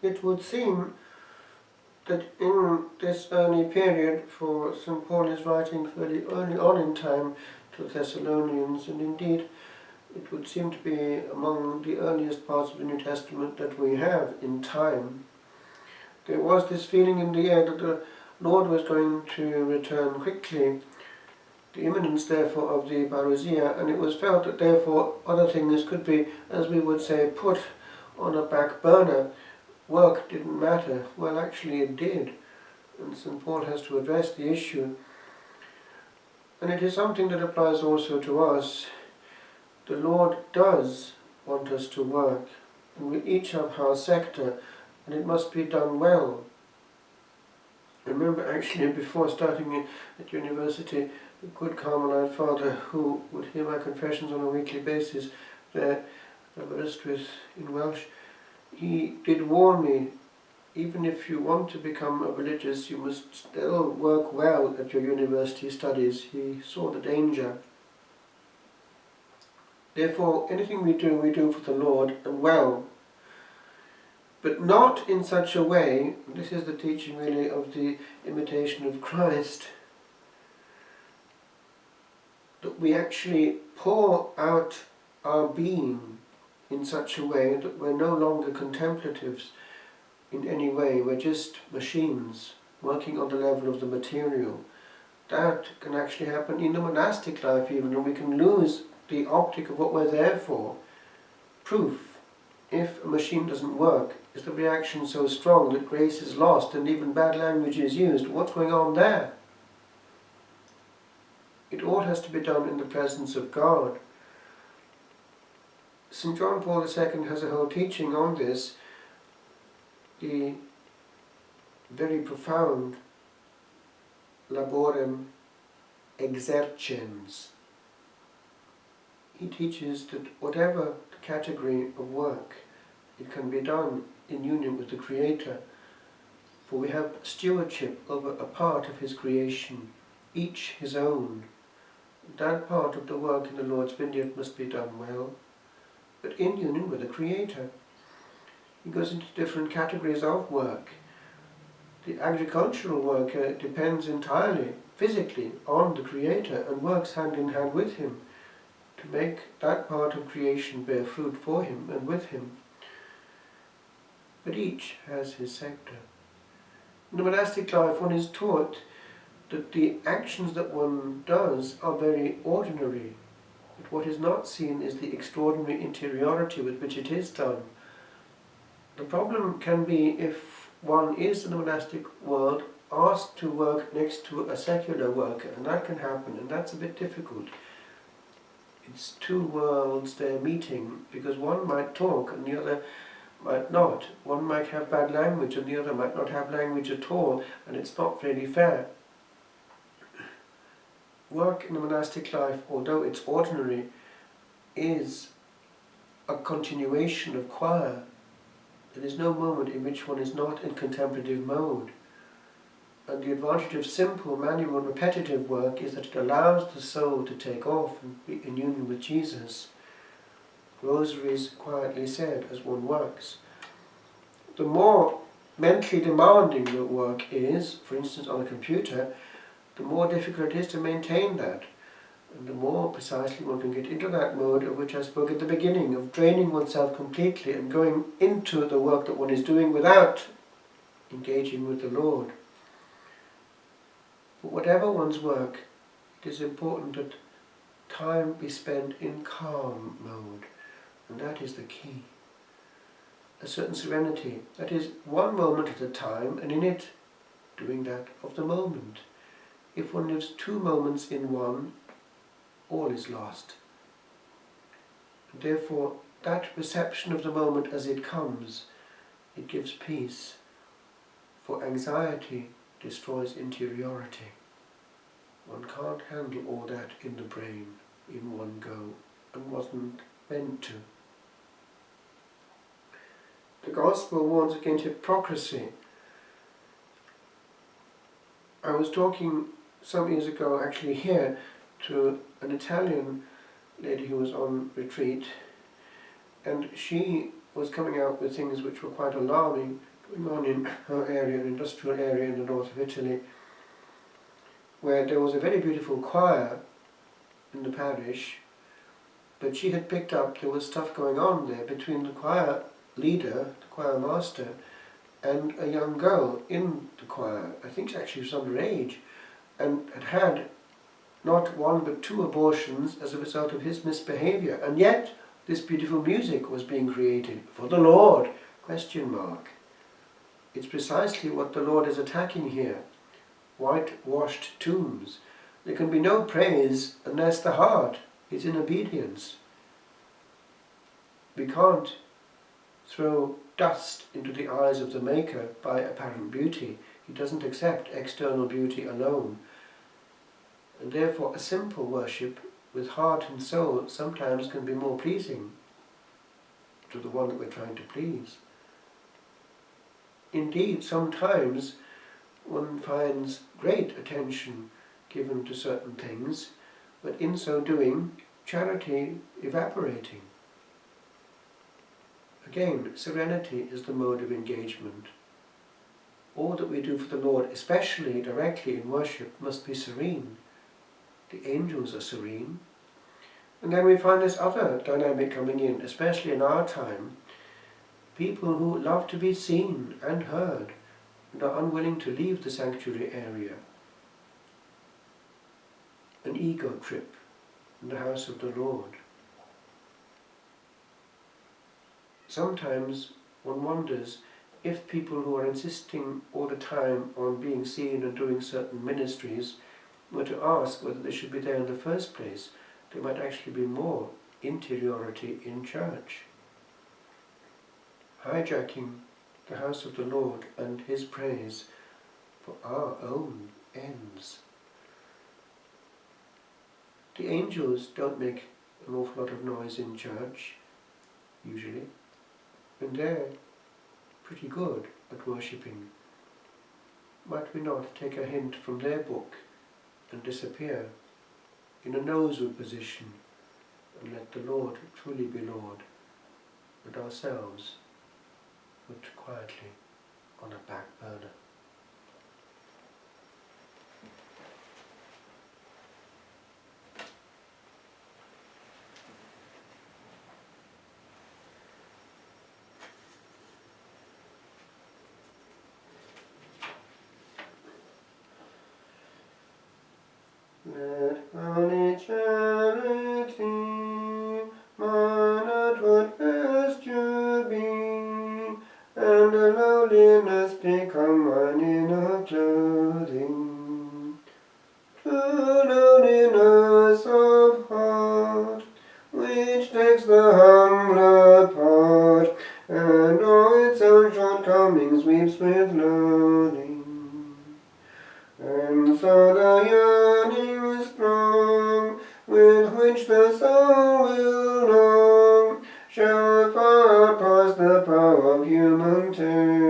It would seem that in this early period, for St. Paul is writing fairly early on in time to the Thessalonians, and indeed it would seem to be among the earliest parts of the New Testament that we have in time. There was this feeling in the air that the Lord was going to return quickly, the imminence therefore of the parousia, and it was felt that therefore other things could be, as we would say, put on a back burner. Work didn't matter. Well, actually it did, and St. Paul has to address the issue. And it is something that applies also to us. The Lord does want us to work, and we each have our sector, and it must be done well. I remember actually before starting at university, a good Carmelite father who would hear my confessions on a weekly basis there at Aberystwyth in Welsh, he did warn me, even if you want to become a religious, you must still work well at your university studies. He saw the danger. Therefore, anything we do for the Lord and well, but not in such a way, this is the teaching really of the imitation of Christ, that we actually pour out our being in such a way that we're no longer contemplatives in any way, we're just machines working on the level of the material. That can actually happen in the monastic life even, and we can lose the optic of what we're there for. Proof, if a machine doesn't work, is the reaction so strong that grace is lost and even bad language is used. What's going on there? It all has to be done in the presence of God. St. John Paul II has a whole teaching on this, the very profound laborem exercens. He teaches that whatever the category of work, it can be done in union with the Creator, for we have stewardship over a part of His creation, each his own. That part of the work in the Lord's vineyard must be done well, but in union with the Creator. He goes into different categories of work. The agricultural worker depends entirely, physically, on the Creator and works hand in hand with Him to make that part of creation bear fruit for Him and with Him. But each has his sector. In the monastic life, one is taught that the actions that one does are very ordinary, but what is not seen is the extraordinary interiority with which it is done. The problem can be if one is in the monastic world asked to work next to a secular worker, and that can happen, and that's a bit difficult. It's two worlds they're meeting, because one might talk and the other might not. One might have bad language and the other might not have language at all, and it's not really fair. Work in the monastic life, although it's ordinary, is a continuation of choir. There is no moment in which one is not in contemplative mode. And the advantage of simple, manual, repetitive work is that it allows the soul to take off and be in union with Jesus. Rosaries quietly said as one works. The more mentally demanding the work is, for instance on a computer, the more difficult it is to maintain that. And the more precisely one can get into that mode of which I spoke at the beginning, of draining oneself completely and going into the work that one is doing without engaging with the Lord. But whatever one's work, it is important that time be spent in calm mode, and that is the key. A certain serenity, that is one moment at a time, and in it doing that of the moment. If one lives 2 moments in one, all is lost. And therefore, that reception of the moment as it comes, it gives peace, for anxiety destroys interiority. One can't handle all that in the brain in one go, and wasn't meant to. The Gospel warns against hypocrisy. I was talking some years ago, actually here, to an Italian lady who was on retreat, and she was coming out with things which were quite alarming, going on in her area, an industrial area in the north of Italy, where there was a very beautiful choir in the parish, but she had picked up there was stuff going on there between the choir leader, the choir master, and a young girl in the choir. I think actually she was underage, and had had not one but 2 abortions as a result of his misbehaviour. And yet this beautiful music was being created for the Lord, question mark. It's precisely what the Lord is attacking here. Whitewashed tombs. There can be no praise unless the heart is in obedience. We can't throw dust into the eyes of the Maker by apparent beauty. He doesn't accept external beauty alone. And therefore a simple worship with heart and soul sometimes can be more pleasing to the one that we're trying to please. Indeed, sometimes one finds great attention given to certain things, but in so doing, charity evaporating. Again, serenity is the mode of engagement. All that we do for the Lord, especially directly in worship, must be serene. The angels are serene. And then we find this other dynamic coming in, especially in our time. People who love to be seen and heard and are unwilling to leave the sanctuary area. An ego trip in the house of the Lord. Sometimes one wonders if people who are insisting all the time on being seen and doing certain ministries were to ask whether they should be there in the first place, there might actually be more interiority in church. Hijacking the house of the Lord and His praise for our own ends. The angels don't make an awful lot of noise in church, usually, and they're pretty good at worshipping. Might we not take a hint from their book and disappear in a noseward position and let the Lord truly be Lord, and ourselves put quietly on a back burner? Let holy charity mine outward vesture be, and the lowliness become mine inner clothing. True lowliness of heart, which takes the humbler part, and all its own shortcomings weeps with loathing. And so the yearning strong, with which the soul will long, shall far outpass the power of human terror.